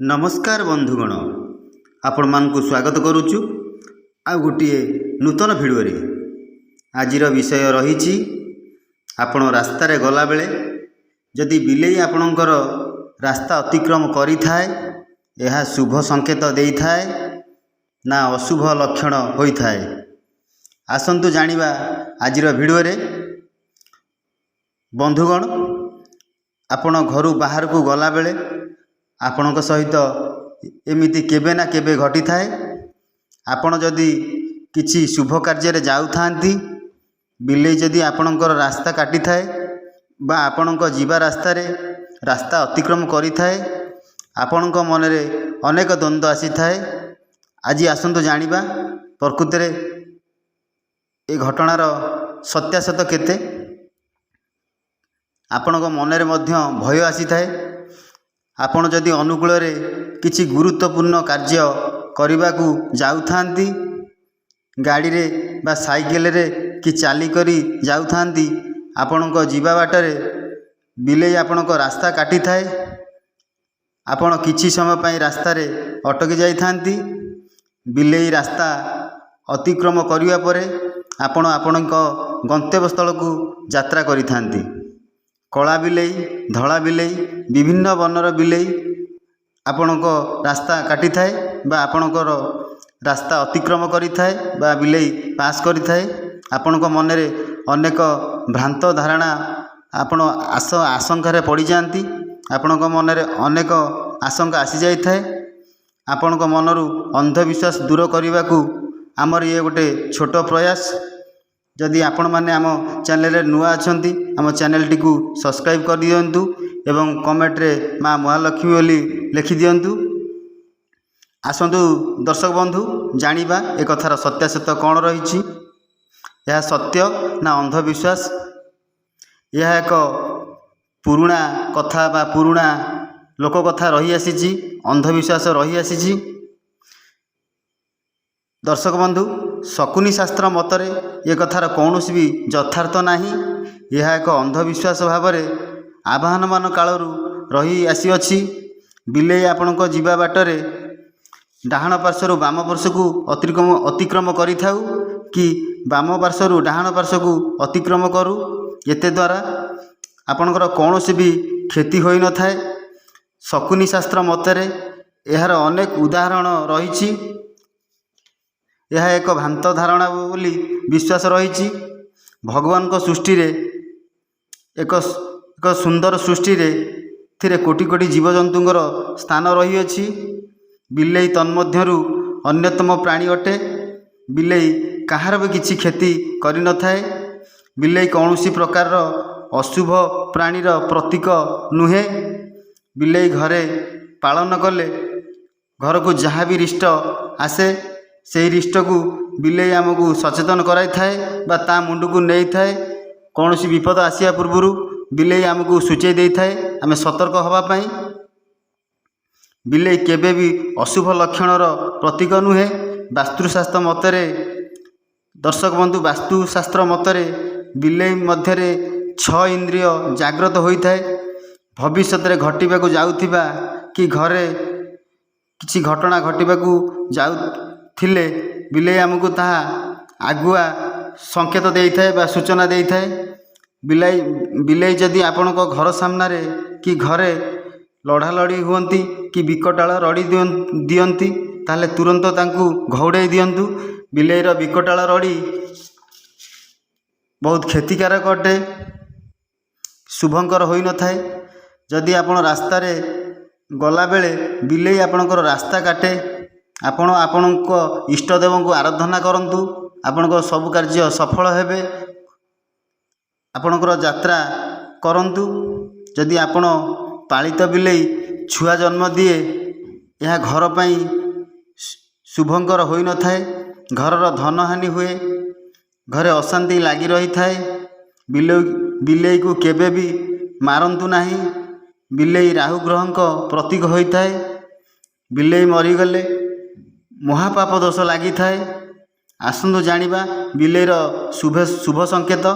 नमस्कार बंधुगण, आपण मानकु स्वागत करुचु आ गोटे नूतन भिडियो रे। आजिर विषय रही आपण रास्तार गला बेले जदि बिलेई आपणकर रास्ता अतिक्रम करि थाए यह शुभ संकेत देई थाए ना अशुभ लक्षण होई थाए। आसंतु जानिबा आजिर भिडियो रे। बंधुगण, आपण घर बाहर को गला बेले आपणक सहित एमिति केबे ना केबे घटी थाए। आपण जदि किछि शुभ कार्य जाऊ थांती बिलेई जदि आपणकर रास्ता काटी थाए बा आपणक जीवा रास्ता अतिक्रम करि थाए आपणक मन रे अनेक द्वंद्व आसी थाए। आज आसंतु जानिबा प्रकृत रे ए घटनार सत्यासत केते। आपणक मन रे मध्य भय आसी थाए। आपण जदि अनुकूल रे किछि गुरुत्वपूर्ण कार्य करने को जाऊ थांती गाड़ी रे बा साइकेल रे कि चाली करी जाऊ थांती आपणक जीवा बाटरे बिलेई आपणक रास्ता काटी थाए। आपण किछि समय पई रास्ता रे अटकी जाई थांती। बिलेई रास्ता अतिक्रम करिवा परे आपण आपणक गंतव्य स्थल को यात्रा करि थांती। कला बिलेई, धला बिलेई, विभिन्न वर्णर बिलेई आपणक रास्ता काटी थाए बा आपणकर रास्ता अतिक्रम करि थाए बा बिलेई पास करि थाए। आपणक मन रे अनेक भ्रांत धारणा आपण आशंका पड़ जाती। आपणक मन रे अनेक आशंका आसी जाई थाए। आपणक मनरू अंधविश्वास दूर करने को आमर ये गोटे छोट प्रयास। जदि आपण माने आम चैनल रे नुआ अछंती आम चैनल टी को सब्सक्राइब कर दियंतु एवं कमेंट रे माँ महालक्ष्मी बोली लिखि दियंतु। आसंतु दर्शक बंधु जानिबा ए कथार सत्यासत्य कौन रही। यह सत्य ना अंधविश्वास? यह एक पुराणा कथा बा पुराणा लोक कथा रही आसी, अंधविश्वास रही आसी। दर्शक बंधु, शकुनी शास्त्र मतरे ये कथार कौन भी यथार्थ नाही। यह एक अंधविश्वास भाव आवाहन मान कालरू रही आसी अछि। बिलेई आपणक जीवा बाटरे डाहाण पार्श्वर बाम पार्श्व को अतिक्रम करि थाउ कि बाम पार्श्वर डाहाण पार्श्व को अतिक्रम करू, एते द्वारा आपणकर कौन भी क्षति होई न थाए। शकुनी शास्त्र मतरे यार अनेक उदाहरण रही। यह एक भ्रांत धारणा बोली विश्वास रही। भगवान को सृष्टि रे एक सुंदर सृष्टि रे थिरे कोटि कोटि जीवजंतुंकर स्थान रही अछि। बिलेई तन्मध्यरु अन्यतम प्राणी अटे। बिलेई कहार भी किछि क्षति करि न थाए। बिलेई कौनसी प्रकार अशुभ प्राणीर प्रतीक नुहे। बिलेई घरे पालन कले घर को जहाँ भी रिष्ट आसे से रिष्ट को बिलेई आमको सचेतन कराई थाए बा ता मुंड को नहीं थाए। कौन सी विपद आसिया पूर्व बिलेई आमको सूचई दे थाए आम सतर्क हवा पाई। बिलेई केबे भी अशुभ लक्षणर प्रतीक नुहे। वास्तुशास्त्र मतरे दर्शक बंधु, वास्तुशास्त्र मतरे बिलेई मध्यरे 6 इंद्रिय जाग्रत होई थाए। भविष्य रे घटिबा को जाउथिबा कि घरे किछि घटना घटिबा को जाउथिले बिलेई आमको ताहा आगुआ संकेत दे थाए बा सूचना दे थाए। बिलेई जदि आपणक घर सामना रे कि घरे लड़ा लड़ी हुंती कि विकटाल रड़ी दियंती ताले तुरंत तांकु घौड़ाई दियंतु। बिलेईर विकटाल रड़ी बहुत क्षतिकारक अटे, शुभंकर होई न थाए। जदि आपण रास्ता रे गला बेले बिलेई आपणकर रास्ता काटे, आपण आपणक इष्टदेव को आराधना करंतु, आपणक सब कार्य सफल हेबे। आपणकर यात्रा करंतु। जदि आपण पालित बिलेई छुआ जन्म दिए यह घर पई शुभंकर होई न थाए। घरर धन हानि हुए, घरे अशांति लागी रही थाए। बिलेई को केबे भी मारंतु नाही। बिलेई राहु ग्रहंक प्रतीक होई थाए। बिलेई मरीगले महापाप दोष लगी थाए। आसंतु जानिबा बिलेईर शुभ संकेत।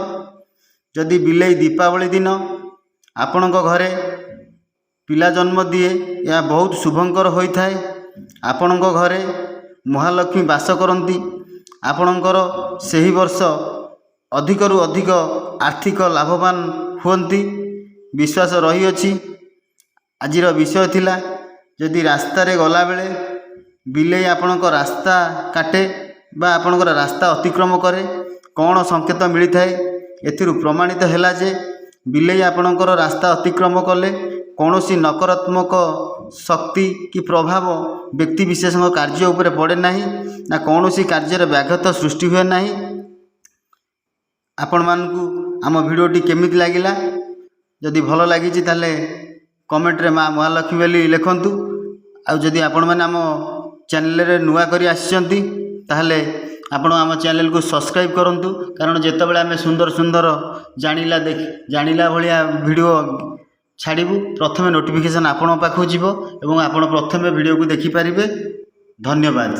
जदि बिलेई दीपावली दिन आपणक घरे ପିଲା ଜନ୍ମ ଦିଏ ଏହା ବହୁତ ଶୁଭଙ୍କର ହୋଇଥାଏ। ଆପଣଙ୍କ ଘରେ ମହାଲକ୍ଷ୍ମୀ ବାସ କରନ୍ତି। ଆପଣଙ୍କର ସେହି ବର୍ଷ ଅଧିକରୁ ଅଧିକ ଆର୍ଥିକ ଲାଭବାନ ହୁଅନ୍ତି ବିଶ୍ୱାସ ରହିଅଛି। ଆଜିର ବିଷୟ ଥିଲା, ଯଦି ରାସ୍ତାରେ ଗଲାବେଳେ ବିଲେଇ ଆପଣଙ୍କ ରାସ୍ତା କାଟେ ବା ଆପଣଙ୍କର ରାସ୍ତା ଅତିକ୍ରମ କରେ କ'ଣ ସଂକେତ ମିଳିଥାଏ। ଏଥିରୁ ପ୍ରମାଣିତ ହେଲା ଯେ ବିଲେଇ ଆପଣଙ୍କର ରାସ୍ତା ଅତିକ୍ରମ କଲେ କୌଣସି ନକାରାତ୍ମକ ଶକ୍ତି କି ପ୍ରଭାବ ବ୍ୟକ୍ତିବିଶେଷଙ୍କ କାର୍ଯ୍ୟ ଉପରେ ପଡ଼େ ନାହିଁ, ନା କୌଣସି କାର୍ଯ୍ୟରେ ବ୍ୟାଘାତ ସୃଷ୍ଟି ହୁଏ ନାହିଁ। ଆପଣମାନଙ୍କୁ ଆମ ଭିଡ଼ିଓଟି କେମିତି ଲାଗିଲା? ଯଦି ଭଲ ଲାଗିଛି ତାହେଲେ କମେଣ୍ଟରେ ମା ମହାଲକ୍ଷ୍ମୀ ବୋଲି ଲେଖନ୍ତୁ। ଆଉ ଯଦି ଆପଣମାନେ ଆମ ଚ୍ୟାନେଲରେ ନୂଆ କରି ଆସିଛନ୍ତି ତାହେଲେ ଆପଣ ଆମ ଚ୍ୟାନେଲକୁ ସବସ୍କ୍ରାଇବ୍ କରନ୍ତୁ, କାରଣ ଯେତେବେଳେ ଆମେ ସୁନ୍ଦର ସୁନ୍ଦର ଜାଣିଲା ଭଳିଆ ଭିଡ଼ିଓ ଛାଡ଼ିବୁ ପ୍ରଥମେ ନୋଟିଫିକେସନ୍ ଆପଣଙ୍କ ପାଖକୁ ଯିବ ଏବଂ ଆପଣ ପ୍ରଥମେ ଭିଡ଼ିଓକୁ ଦେଖିପାରିବେ। ଧନ୍ୟବାଦ।